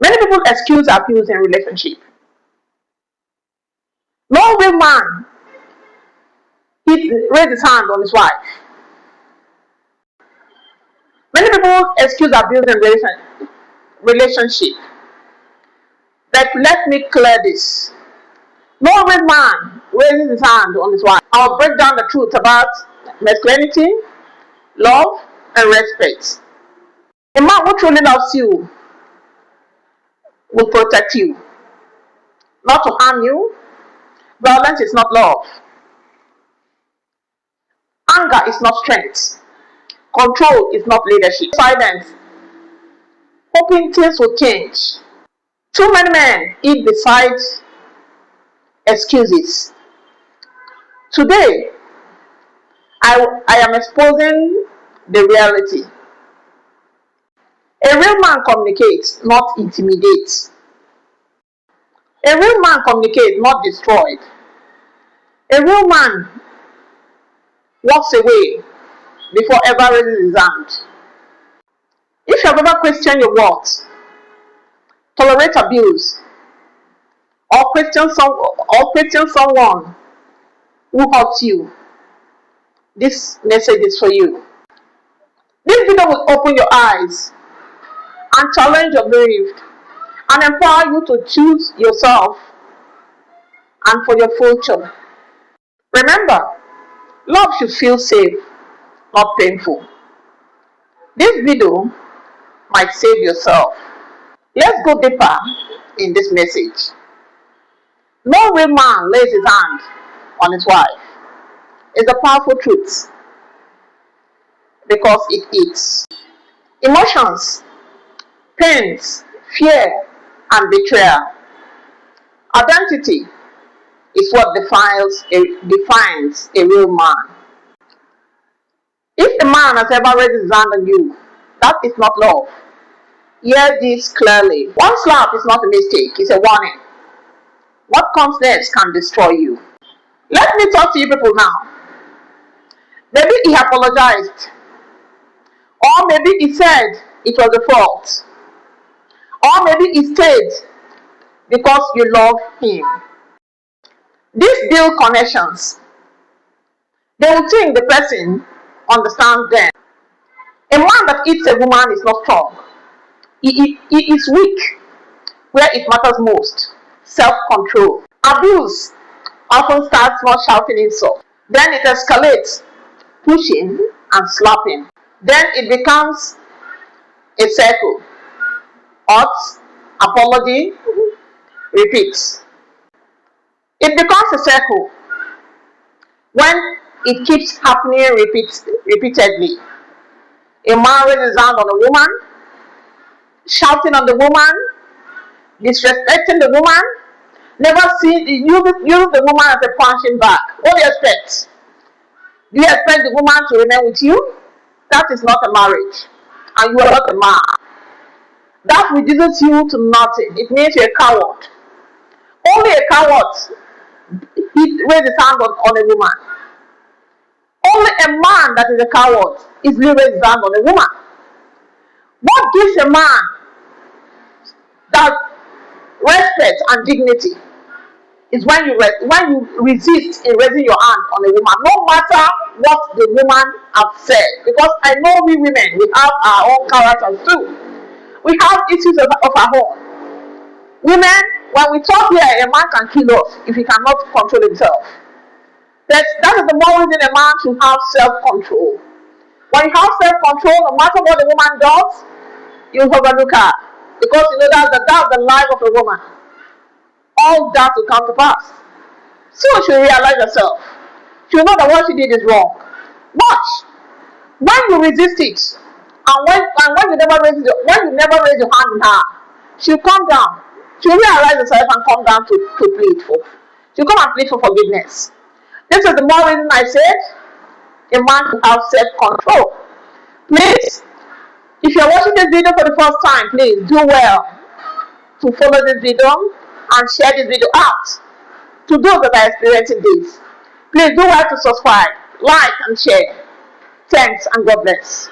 Many people excuse abuse in relationship. No real man raise his hand on his wife. Many people excuse abuse in relationship. But let me clear this. No real man raises his hand on his wife. I'll break down the truth about masculinity, love, and respect. A man who truly loves you will protect you, not to harm you. Violence is not love. Anger is not strength. Control is not leadership. Silence, hoping things will change. Too many men eat beside excuses. Today, I am exposing the reality. A real man communicates, not intimidates. A real man communicates, not destroyed. A real man walks away before ever raises his hand. If you have ever questioned your worth, tolerate abuse, or question someone who hurts you, this message is for you. This video will open your eyes and challenge your belief and empower you to choose yourself and for your future. Remember, love should feel safe, not painful. This video might save yourself. Let's go deeper in this message. No real man lays his hand on his wife. It's a powerful truth because it eats emotions, pains, fear, and betrayal. Identity is what defines a real man. If a man has ever raised his hand on you, that is not love. Hear this clearly. One slap is not a mistake, it's a warning. What comes next can destroy you. Let me talk to you people now. Maybe he apologized, or maybe he said it was a fault, or maybe he stayed because you love him. These build connections. They will think the person understands them. A man that eats a woman is not strong. He is weak where it matters most. Self-control. Abuse often starts not shouting insults. Then it escalates, pushing and slapping. Then it becomes a circle. Hurt, apology, repeats. It becomes a circle when it keeps happening repeatedly. A man raises his hand on a woman, shouting on the woman, disrespecting the woman, never use the woman as a punching bag. What do you expect? Do you expect the woman to remain with you? That is not a marriage, and you are not a man. That reduces you to nothing. It means you're a coward. Only a coward raises his hand on a woman. Only a man that is a coward easily raises his hand on a woman. What gives a man that respect and dignity is when you resist in raising your hand on a woman, no matter what the woman has said. Because I know we women, we have our own characters too. We have issues of our own. Women, when we talk here, a man can kill us if he cannot control himself. That is the more reason a man should have self-control. When you have self-control, no matter what the woman does, you overlook her. Because you know that's the life of a woman. All that will come to pass. So she will realize herself. She will know that what she did is wrong. Watch. When you resist it, and when you never raise your hand on her, she'll come down. She'll realize herself and come down to plead for. She'll come and plead for forgiveness. This is the more reason I said a man should have self-control. Please, if you're watching this video for the first time, please do well to follow this video and share this video out to those that are experiencing this. Please do well to subscribe, like and share. Thanks and God bless.